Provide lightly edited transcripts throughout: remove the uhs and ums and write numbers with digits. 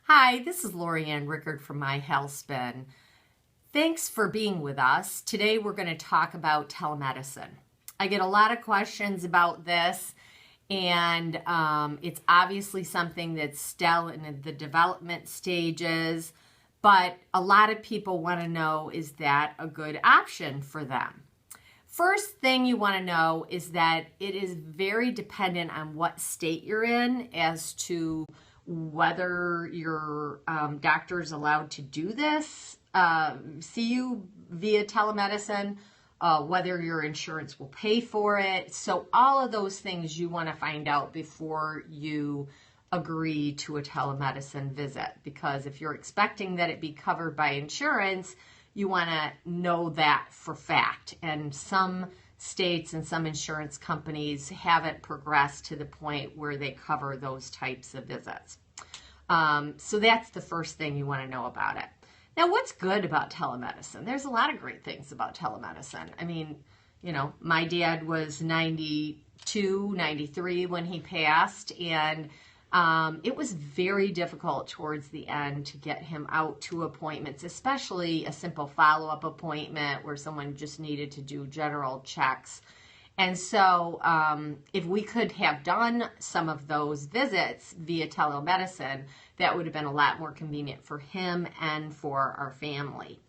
Hi, this is Lori Ann Rickard from My Health Spin. Thanks for being with us. Today we're going to talk about telemedicine. I get a lot of questions about this, and it's obviously something that's still in the development stages, but a lot of people want to know, is that a good option for them? First thing you want to know is that it is very dependent on what state you're in as to whether your doctor is allowed to do this, see you via telemedicine, whether your insurance will pay for it. So all of those things you want to find out before you agree to a telemedicine visit, because if you're expecting that it be covered by insurance, you want to know that for fact. And some states and some insurance companies haven't progressed to the point where they cover those types of visits. So that's the first thing you want to know about it. Now, what's good about telemedicine? There's a lot of great things about telemedicine. I mean, you know, my dad was 92, 93 when he passed, and it was very difficult towards the end to get him out to appointments, especially a simple follow-up appointment where someone just needed to do general checks. And so if we could have done some of those visits via telemedicine, that would have been a lot more convenient for him and for our family.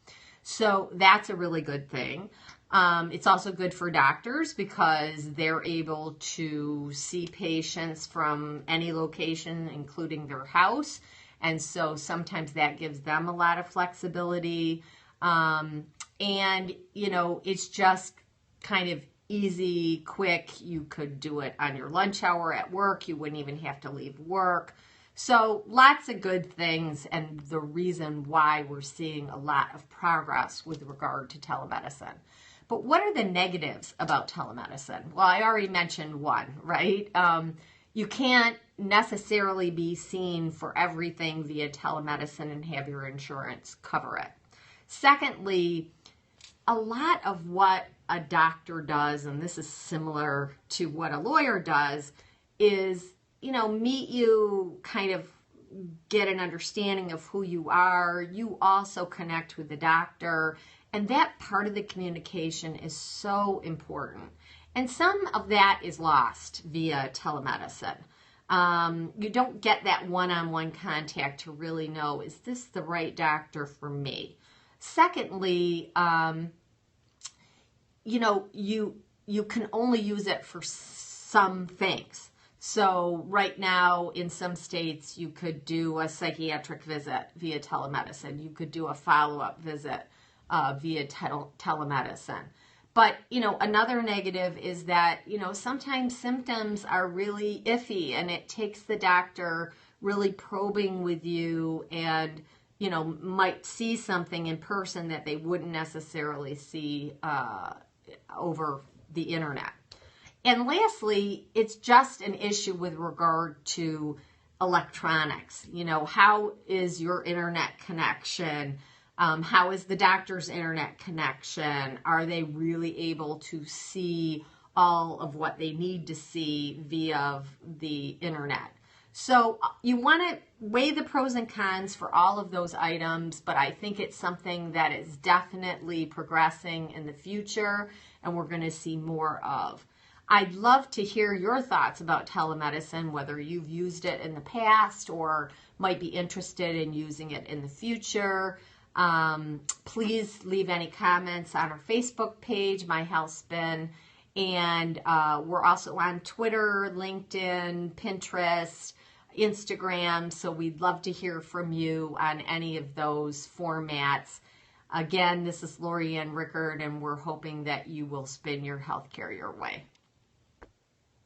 So that's a really good thing. It's also good for doctors because they're able to see patients from any location, including their house. And so sometimes that gives them a lot of flexibility. And, you know, it's just kind of easy, quick. You could do it on your lunch hour at work. You wouldn't even have to leave work. So lots of good things, and the reason why we're seeing a lot of progress with regard to telemedicine. But what are the negatives about telemedicine? Well, I already mentioned one, right? You can't necessarily be seen for everything via telemedicine and have your insurance cover it. Secondly, a lot of what a doctor does, and this is similar to what a lawyer does, is, you know, meet you, kind of get an understanding of who you are. You also connect with the doctor, and that part of the communication is so important. And some of that is lost via telemedicine. You don't get that one-on-one contact to really know, is this the right doctor for me? Secondly, you know, you can only use it for some things. So right now in some states, you could do a psychiatric visit via telemedicine. You could do a follow-up visit via telemedicine. But, you know, another negative is that, you know, sometimes symptoms are really iffy, and it takes the doctor really probing with you and, you know, might see something in person that they wouldn't necessarily see over the internet. And lastly, it's just an issue with regard to electronics. You know, how is your internet connection? How is the doctor's internet connection? Are they really able to see all of what they need to see via the internet? So you want to weigh the pros and cons for all of those items, but I think it's something that is definitely progressing in the future, and we're going to see more of. I'd love to hear your thoughts about telemedicine, whether you've used it in the past or might be interested in using it in the future. Please leave any comments on our Facebook page, My Health Spin, and we're also on Twitter, LinkedIn, Pinterest, Instagram, so we'd love to hear from you on any of those formats. Again, this is Lori Ann Rickard, and we're hoping that you will spin your healthcare your way.